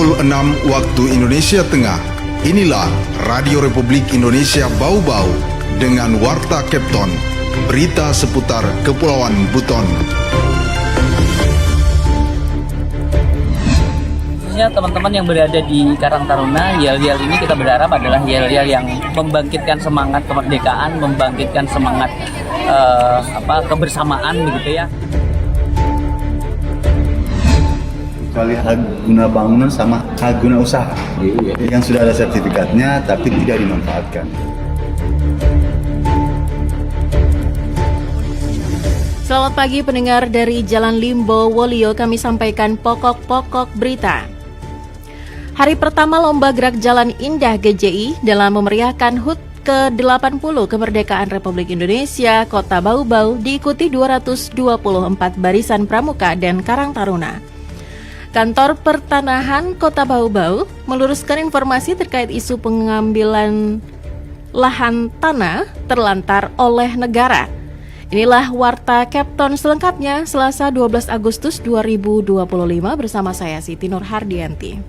Pukul 6 waktu Indonesia Tengah. Inilah Radio Republik Indonesia Bau-Bau dengan Warta Kepton, berita seputar Kepulauan Buton. Khususnya teman-teman yang berada di Karang Taruna, yel-yel ini kita berharap adalah yel-yel yang membangkitkan semangat kemerdekaan, membangkitkan semangat kebersamaan begitu ya. Kecuali hak guna bangunan sama hak guna usaha yang sudah ada sertifikatnya tapi tidak dimanfaatkan. Selamat pagi pendengar dari Jalan Limbo Wolio, kami sampaikan pokok-pokok berita. Hari pertama Lomba Gerak Jalan Indah GJI dalam memeriahkan HUT ke-80 Kemerdekaan Republik Indonesia Kota Bau-Bau diikuti 224 barisan pramuka dan Karang Taruna. Kantor Pertanahan Kota Bau-Bau meluruskan informasi terkait isu pengambilan lahan tanah terlantar oleh negara. Inilah Warta Kepton selengkapnya Selasa 12 Agustus 2025 bersama saya Siti Nur Hardianti.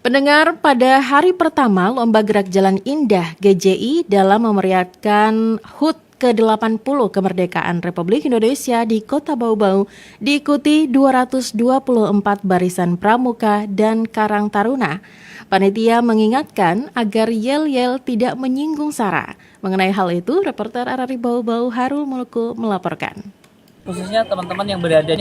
Pendengar, pada hari pertama Lomba Gerak Jalan Indah GJI dalam memeriahkan HUT ke-80 Kemerdekaan Republik Indonesia di Kota Bau-Bau diikuti 224 barisan pramuka dan Karang Taruna. Panitia mengingatkan agar yel-yel tidak menyinggung SARA. Mengenai hal itu, reporter RRI Bau-Bau Harul Muluku melaporkan. Khususnya teman-teman yang berada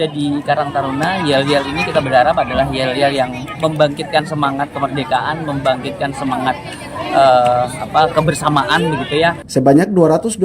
di Karang Taruna, yel-yel ini kita berharap adalah yel-yel yang membangkitkan semangat kemerdekaan, membangkitkan semangat kebersamaan begitu ya. Sebanyak 224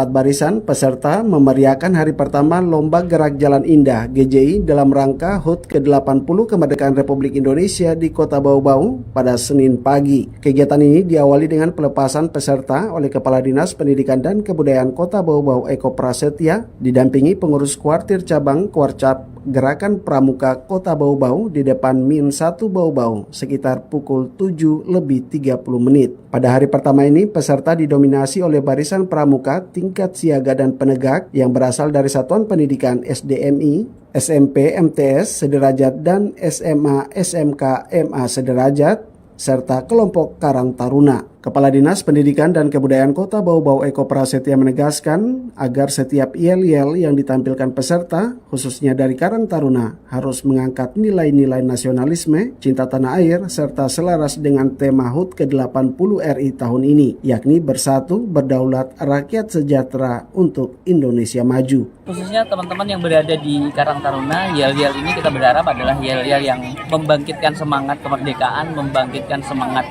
barisan peserta memeriahkan hari pertama Lomba Gerak Jalan Indah GJI dalam rangka HUT ke-80 Kemerdekaan Republik Indonesia di Kota Bau-Bau pada Senin pagi. Kegiatan ini diawali dengan pelepasan peserta oleh Kepala Dinas Pendidikan dan Kebudayaan Kota Bau-Bau Eko Prasetya didampingi pengurus kuartir cabang Kuarcap Gerakan Pramuka Kota Bau-Bau di depan Min 1 Bau-Bau sekitar pukul 7:30 menit. Pada hari pertama ini peserta didominasi oleh barisan pramuka tingkat siaga dan penegak yang berasal dari Satuan Pendidikan SDMI, SMP MTS sederajat dan SMA SMK MA sederajat serta kelompok Karang Taruna. Kepala Dinas Pendidikan dan Kebudayaan Kota Bau-Bau Eko Prasetya menegaskan agar setiap yel-yel yang ditampilkan peserta, khususnya dari Karang Taruna, harus mengangkat nilai-nilai nasionalisme, cinta tanah air, serta selaras dengan tema HUT ke-80 RI tahun ini, yakni bersatu, berdaulat, rakyat sejahtera untuk Indonesia maju. Khususnya teman-teman yang berada di Karang Taruna, yel-yel ini kita berharap adalah yel-yel yang membangkitkan semangat kemerdekaan, membangkitkan semangat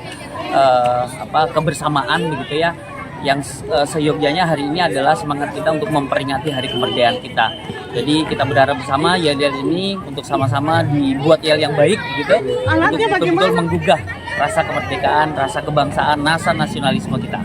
kebersamaan begitu ya, yang seyogyanya hari ini adalah semangat kita untuk memperingati hari kemerdekaan kita. Jadi kita berharap bersama yel-yel ini untuk sama-sama dibuat yel yang baik gitu, untuk betul-betul menggugah rasa kemerdekaan, rasa kebangsaan, rasa nasionalisme kita.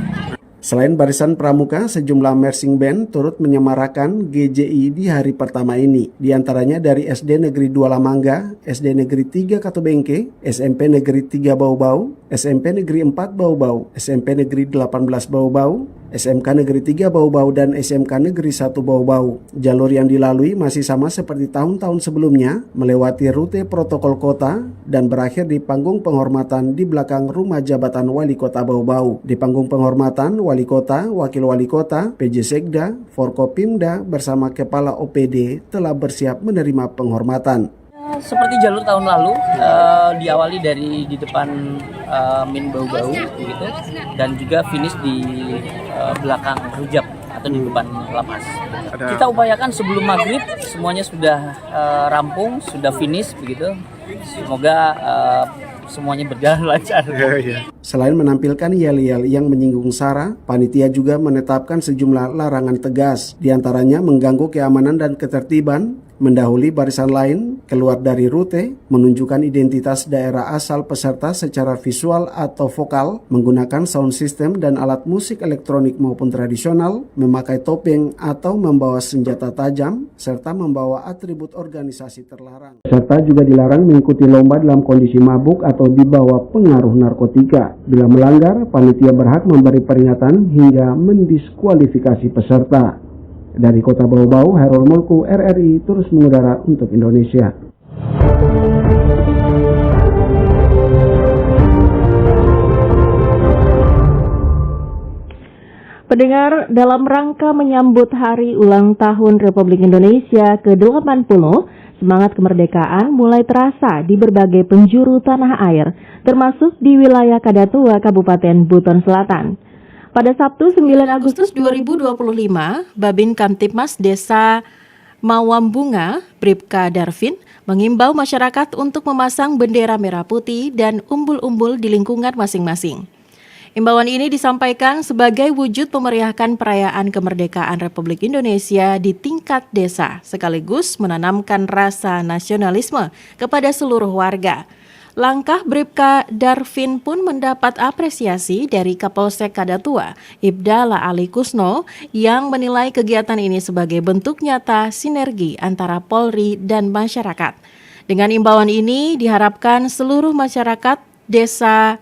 Selain barisan pramuka, sejumlah marching band turut menyemarakan GJI di hari pertama ini. Di antaranya dari SD Negeri 2 Lamangga, SD Negeri 3 Katobengke, SMP Negeri 3 Bau-Bau, SMP Negeri 4 Bau-Bau, SMP Negeri 18 Bau-Bau, SMK Negeri 3 Bau-Bau, dan SMK Negeri 1 Bau-Bau. Jalur yang dilalui masih sama seperti tahun-tahun sebelumnya, melewati rute protokol kota dan berakhir di panggung penghormatan di belakang rumah jabatan Wali Kota Bau-Bau. Di panggung penghormatan, Wali Kota, Wakil Wali Kota, PJ Sekda, Forkopimda bersama Kepala OPD telah bersiap menerima penghormatan. Seperti jalur tahun lalu, diawali dari di depan Min Bau-Bau gitu, dan juga finish di belakang Rujak atau di depan lapas. Kita upayakan sebelum maghrib semuanya sudah rampung, sudah finish begitu. Semoga semuanya berjalan lancar. Selain menampilkan yel-yel yang menyinggung SARA, panitia juga menetapkan sejumlah larangan tegas, diantaranya mengganggu keamanan dan ketertiban, mendahului barisan lain, keluar dari rute, menunjukkan identitas daerah asal peserta secara visual atau vokal, menggunakan sound system dan alat musik elektronik maupun tradisional, memakai topeng atau membawa senjata tajam, serta membawa atribut organisasi terlarang. Peserta juga dilarang mengikuti lomba dalam kondisi mabuk atau di bawah pengaruh narkotika. Bila melanggar, panitia berhak memberi peringatan hingga mendiskualifikasi peserta. Dari Kota Bau-Bau, Hairul Mulku, RRI terus mengudara untuk Indonesia. Pendengar, dalam rangka menyambut Hari Ulang Tahun Republik Indonesia ke-80, semangat kemerdekaan mulai terasa di berbagai penjuru tanah air, termasuk di wilayah Kadatua, Kabupaten Buton Selatan. Pada Sabtu 9 Agustus 2025, Babin Kamtibmas Desa Mawambunga, Bribka Darvin, mengimbau masyarakat untuk memasang bendera merah putih dan umbul-umbul di lingkungan masing-masing. Imbauan ini disampaikan sebagai wujud memeriahkan perayaan kemerdekaan Republik Indonesia di tingkat desa, sekaligus menanamkan rasa nasionalisme kepada seluruh warga. Langkah Bribka Darvin pun mendapat apresiasi dari Kapolsek Kadatua, Ibda Ali Kusno, yang menilai kegiatan ini sebagai bentuk nyata sinergi antara Polri dan masyarakat. Dengan imbauan ini diharapkan seluruh masyarakat desa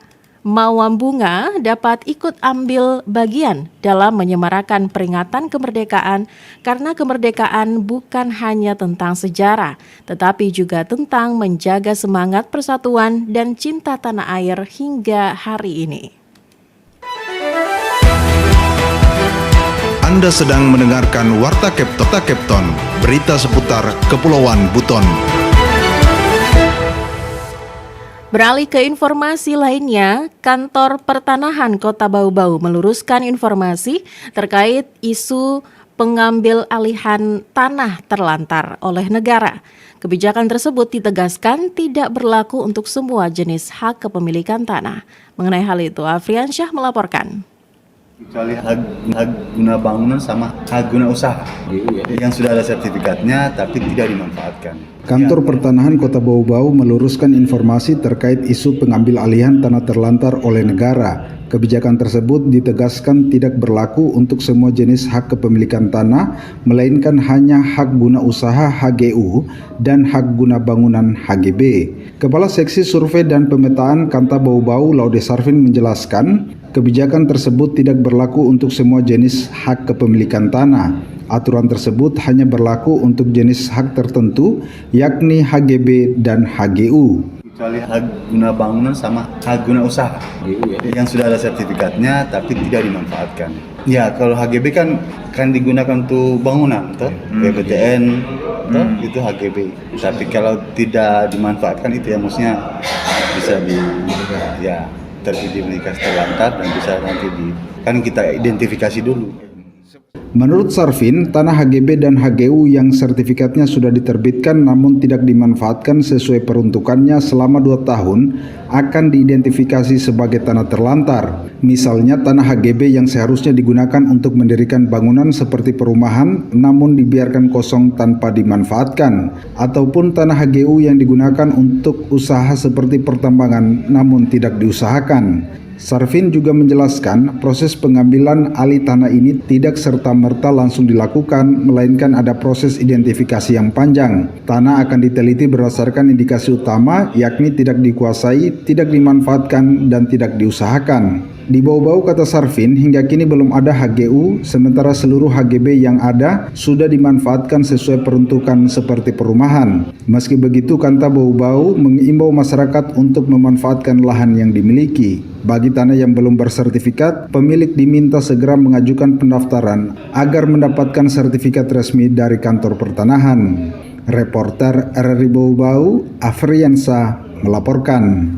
Mawambunga dapat ikut ambil bagian dalam menyemarakan peringatan kemerdekaan, karena kemerdekaan bukan hanya tentang sejarah, tetapi juga tentang menjaga semangat persatuan dan cinta tanah air hingga hari ini. Anda sedang mendengarkan Warta Kepton, berita seputar Kepulauan Buton. Beralih ke informasi lainnya, Kantor Pertanahan Kota Bau-Bau meluruskan informasi terkait isu pengambil alihan tanah terlantar oleh negara. Kebijakan tersebut ditegaskan tidak berlaku untuk semua jenis hak kepemilikan tanah. Mengenai hal itu, Afriansyah melaporkan. Kecuali hak guna bangunan sama hak guna usaha yang sudah ada sertifikatnya tapi tidak dimanfaatkan. Kantor Pertanahan Kota Bau-Bau meluruskan informasi terkait isu pengambil alihan tanah terlantar oleh negara. Kebijakan tersebut ditegaskan tidak berlaku untuk semua jenis hak kepemilikan tanah, melainkan hanya hak guna usaha HGU dan hak guna bangunan HGB. Kepala Seksi Survei dan Pemetaan Kanta Bau-Bau, Laude Sarvin, menjelaskan kebijakan tersebut tidak berlaku untuk semua jenis hak kepemilikan tanah. Aturan tersebut hanya berlaku untuk jenis hak tertentu, yakni HGB dan HGU. Kecuali hak guna bangunan sama hak guna usaha yang sudah ada sertifikatnya tapi tidak dimanfaatkan. Ya, kalau HGB kan digunakan untuk bangunan, toh, PPTN, toh, itu HGB. Tapi kalau tidak dimanfaatkan itu ya maksudnya bisa terindikasi terlantar dan bisa nanti kan kita identifikasi dulu. Menurut Sarvin, tanah HGB dan HGU yang sertifikatnya sudah diterbitkan namun tidak dimanfaatkan sesuai peruntukannya selama 2 tahun akan diidentifikasi sebagai tanah terlantar. Misalnya tanah HGB yang seharusnya digunakan untuk mendirikan bangunan seperti perumahan namun dibiarkan kosong tanpa dimanfaatkan, ataupun tanah HGU yang digunakan untuk usaha seperti pertambangan namun tidak diusahakan. Sarvin juga menjelaskan proses pengambilan alih tanah ini tidak serta-merta langsung dilakukan, melainkan ada proses identifikasi yang panjang. Tanah akan diteliti berdasarkan indikasi utama, yakni tidak dikuasai, tidak dimanfaatkan, dan tidak diusahakan. Di Bau-Bau, kata Sarvin, hingga kini belum ada HGU, sementara seluruh HGB yang ada sudah dimanfaatkan sesuai peruntukan seperti perumahan. Meski begitu, Kanta Bau-Bau mengimbau masyarakat untuk memanfaatkan lahan yang dimiliki. Bagi tanah yang belum bersertifikat, pemilik diminta segera mengajukan pendaftaran agar mendapatkan sertifikat resmi dari Kantor Pertanahan. Reporter RRI Bau-Bau, Afriansa, melaporkan.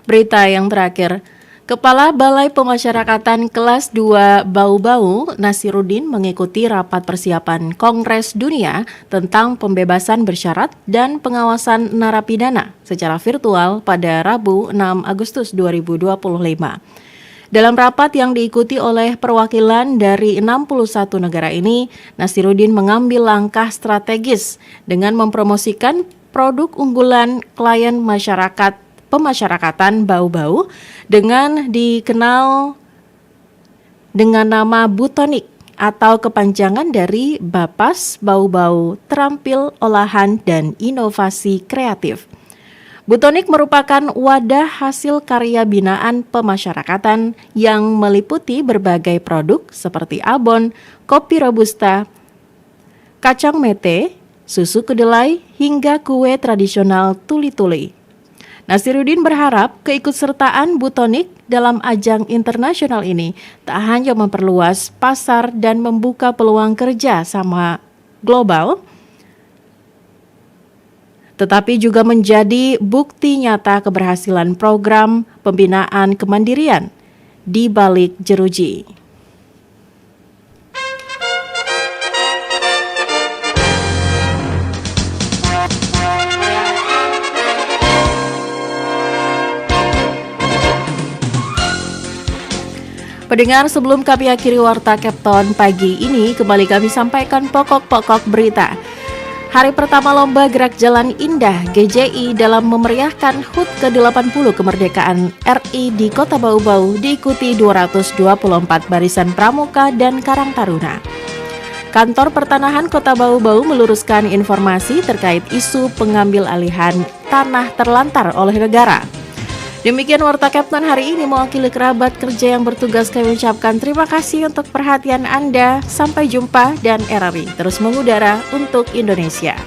Berita yang terakhir, Kepala Balai Pemasyarakatan Kelas 2 Bau-Bau, Nasiruddin, mengikuti rapat persiapan Kongres Dunia tentang pembebasan bersyarat dan pengawasan narapidana secara virtual pada Rabu 6 Agustus 2025. Dalam rapat yang diikuti oleh perwakilan dari 61 negara ini, Nasiruddin mengambil langkah strategis dengan mempromosikan produk unggulan klien pemasyarakatan Bau-Bau dengan dikenal dengan nama Butonik atau kepanjangan dari Bapas Bau-Bau Terampil Olahan dan Inovasi Kreatif. Butonik merupakan wadah hasil karya binaan pemasyarakatan yang meliputi berbagai produk seperti abon, kopi robusta, kacang mete, susu kedelai, hingga kue tradisional tuli-tuli. Nasiruddin berharap keikutsertaan Butonik dalam ajang internasional ini tak hanya memperluas pasar dan membuka peluang kerja sama global, tetapi juga menjadi bukti nyata keberhasilan program pembinaan kemandirian di balik jeruji. Pendengar, sebelum kami akhiri Warta Kepton pagi ini, kembali kami sampaikan pokok-pokok berita. Hari pertama Lomba Gerak Jalan Indah GJI dalam memeriahkan HUT ke-80 kemerdekaan RI di Kota Bau-Bau diikuti 224 barisan pramuka dan karang taruna. Kantor Pertanahan Kota Bau-Bau meluruskan informasi terkait isu pengambil alihan tanah terlantar oleh negara. Demikian Warta Kepton hari ini, mewakili kerabat kerja yang bertugas, kami ucapkan terima kasih untuk perhatian Anda. Sampai jumpa dan RRI terus mengudara untuk Indonesia.